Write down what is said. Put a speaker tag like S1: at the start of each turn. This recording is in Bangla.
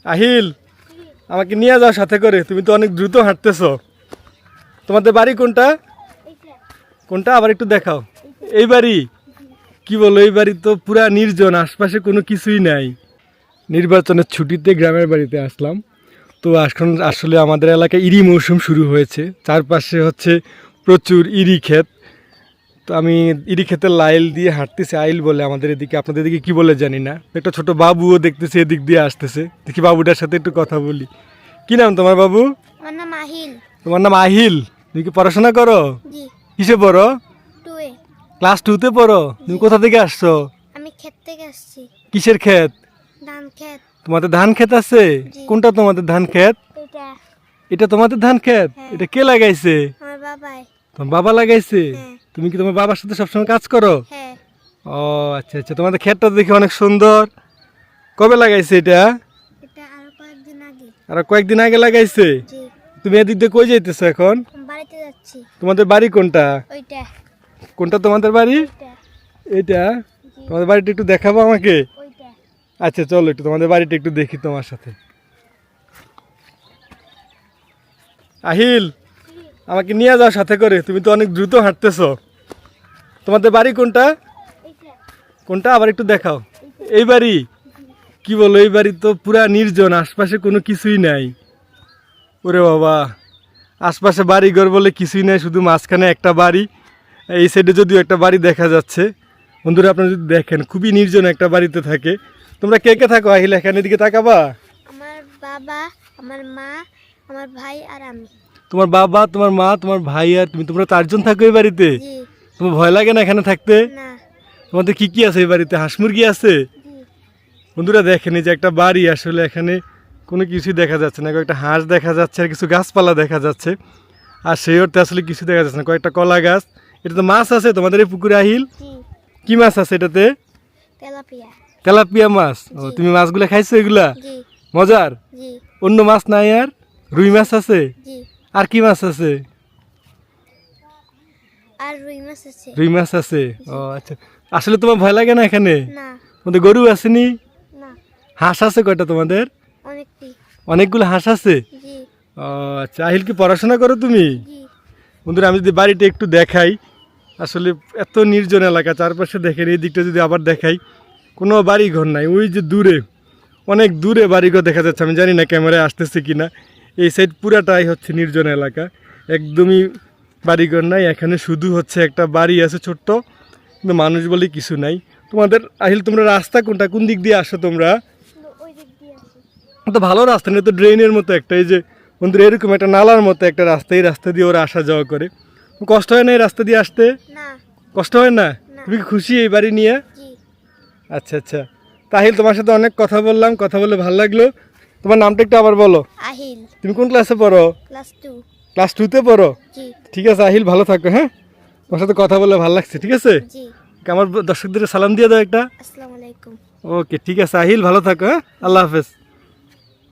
S1: আহিল, আমাকে নিয়ে যাও সাথে করে, তুমি তো অনেক দ্রুত হাঁটতেছো। তোমাদের বাড়ি কোনটা? কোনটা আবার একটু দেখাও। এই বাড়ি? কি বলো, এই বাড়ি তো পুরা নির্জন, আশপাশে কোনো কিছুই নাই। নির্বাচনের ছুটিতে গ্রামের বাড়িতে আসলাম। তো এখন আসলে আমাদের এলাকায় ইরি মৌসুম শুরু হয়েছে, চারপাশে হচ্ছে প্রচুর ইরি ক্ষেত। তো আমি ইরি ক্ষেতের লাইল দিয়ে হাঁটতেছি, আইল বলে আমাদের এদিকে, আপনাদের এদিকে কি বলে জানি না। একটা ছোট বাবুও দেখতেছি এদিক দিয়ে আসতেছে, দেখি বাবুটার সাথে একটু কথা বলি। কি নাম তোমার বাবু?
S2: আমার নাম আহিল।
S1: তোমার নাম আহিল? তুমি কি পড়াশোনা করো?
S2: জি।
S1: কিসে পড়ো?
S2: 2 এ।
S1: ক্লাস 2-তে পড়ো? তুমি কোথা থেকে আসছো?
S2: আমি ক্ষেত থেকে আসছি।
S1: কিসের ক্ষেত?
S2: ধান ক্ষেত।
S1: তোমাদের ধান ক্ষেত আছে?
S2: জি।
S1: কোনটা তোমাদের ধান ক্ষেত?
S2: এটা
S1: এটা তোমাদের ধান ক্ষেত?
S2: হ্যাঁ।
S1: এটা কে লাগাইছে?
S2: আমার বাবাই।
S1: তোমার বাবা লাগাইছে?
S2: হ্যাঁ।
S1: তুমি কি তোমার বাবার সাথে সবসময় কাজ করো?
S2: হ্যাঁ।
S1: ও আচ্ছা আচ্ছা, তোমাদের ক্ষেতটা দেখি অনেক সুন্দর। কবে লাগাইছে এটা?
S2: এটা আরো কয়েকদিন আগে।
S1: আর কয়েকদিন আগে লাগাইছে?
S2: জি।
S1: তুমি এদিক দিয়ে কই যাইতেছো এখন?
S2: আমি বাড়িতে যাচ্ছি।
S1: তোমাদের বাড়ি কোনটা?
S2: ওইটা।
S1: কোনটা তোমাদের বাড়ি?
S2: ওইটা।
S1: এটা?
S2: জি।
S1: তোমাদের বাড়িটা একটু দেখাবো আমাকে?
S2: ওইটা।
S1: আচ্ছা চলো, একটু তোমাদের বাড়িটা একটু দেখি তোমার সাথে। আহিল, আমাকে নিয়ে যাও সাথে করে, তুমি তো অনেক দ্রুত হাঁটতেছো। তোমাদের বাড়ি কোনটা?
S2: এইটা।
S1: কোনটা আবার একটু দেখাও। এই বাড়ি? কি বলো, এই বাড়ি তো পুরা নির্জন, আশপাশে কোনো কিছুই নাই। ওরে বাবা, আশপাশে বাড়িঘর বলে কিছুই নাই, শুধু মাঝখানে একটা বাড়ি। এই সাইডে যদিও একটা বাড়ি দেখা যাচ্ছে। বন্ধুরা আপনারা যদি দেখেন, খুবই নির্জন একটা বাড়িতে থাকে। তোমরা কে কে থাকো আহিল এখানে? এদিকে তাকাবা।
S2: আমার বাবা, আমার মা, আমার ভাই আর আমি।
S1: তোমার বাবা, তোমার মা, তোমার ভাই আর তুমি, তোমরা 4 জন থাকো এই বাড়িতে?
S2: জি।
S1: তোমার ভয় লাগে না এখানে থাকতে?
S2: না।
S1: তোমাদের কি কি আছে এই বাড়িতে? হাঁস মুরগি আছে?
S2: জি।
S1: বন্ধুরা দেখেন, এই যে একটা বাড়ি, আসলে এখানে কোনো কিছুই দেখা যাচ্ছে না। কয়েকটা হাঁস দেখা যাচ্ছে আর কিছু গাছপালা দেখা যাচ্ছে। আর সেই অর্থে আসলে কিছু দেখা যাচ্ছে না, কয়েকটা কলা গাছ। এটা তো মাছ আছে তোমাদের এই পুকুরে আহিল?
S2: জি।
S1: কি মাছ আছে এটাতে?
S2: তেলাপিয়া।
S1: তেলাপিয়া মাছ? ও,
S2: জি।
S1: তুমি মাছগুলো খাইছো এগুলা?
S2: জি।
S1: মজার?
S2: জি।
S1: অন্য মাছ নাই আর? রুই মাছ আছে?
S2: জি।
S1: আর কি মাছ আছে?
S2: আর রুই মাছ আছে।
S1: রুই মাছ আছে? ও আচ্ছা। আসলে তোমার ভয় লাগে না এখানে?
S2: না।
S1: তোমাদের গরু আসেনি?
S2: না।
S1: হাঁস আছে কয়টা তোমাদের?
S2: অনেকটি।
S1: অনেকগুলো হাঁস আছে?
S2: জি।
S1: ও আচ্ছা। আহিল কি পড়াশোনা করো তুমি?
S2: জি।
S1: বন্ধুরা আমি যদি বাড়িটা একটু দেখাই, আসলে এত নির্জন এলাকা, চারপাশে দেখেন, এই দিকটা যদি আবার দেখাই, কোনো বাড়ি ঘর নাই। ওই যে দূরে, অনেক দূরে বাড়িঘর দেখা যাচ্ছে, আমি জানি না ক্যামেরায় আসতেছে কিনা। এই সাইড পুরাটাই হচ্ছে নির্জন এলাকা, একদমই বাড়িঘর নাই। এখানে শুধু হচ্ছে একটা বাড়ি আছে ছোট্ট, কিন্তু মানুষ বলে কিছু নাই। তোমাদের আহিল, তোমরা রাস্তা কোনটা, কোন দিক দিয়ে আসো তোমরা?
S2: ওই দিক দিয়ে আছে।
S1: তো ভালো রাস্তা নেই তো, ড্রেনের মতো একটা, এই যে বন্ধুরা এরকম একটা নালার মতো একটা রাস্তা, এই রাস্তা দিয়ে ওরা আসা যাওয়া করে। কষ্ট হয় না এই রাস্তা দিয়ে আসতে?
S2: না।
S1: কষ্ট হয় না?
S2: না।
S1: তুমি কি খুশি এই বাড়ি নিয়ে?
S2: জি।
S1: আচ্ছা আচ্ছা। তাহিল, তোমার সাথে অনেক কথা বললাম, কথা বলে ভালো লাগলো। তোমার নামটা একটু আবার বলো।
S2: আহিল।
S1: তুমি কোন ক্লাসে পড়ো?
S2: ক্লাস 2।
S1: ক্লাস 2-তে পড়ো?
S2: জি।
S1: ঠিক আছে আহিল, ভালো থাকো। হ্যাঁ, তোমার সাথে কথা বলে ভালো লাগছে। ঠিক আছে,
S2: জি।
S1: আমার দর্শকদের সালাম দিয়ে দাও একটা।
S2: আসসালামু আলাইকুম।
S1: ওকে ঠিক আছে আহিল, ভালো থাকো। হ্যাঁ, আল্লাহ হাফেজ।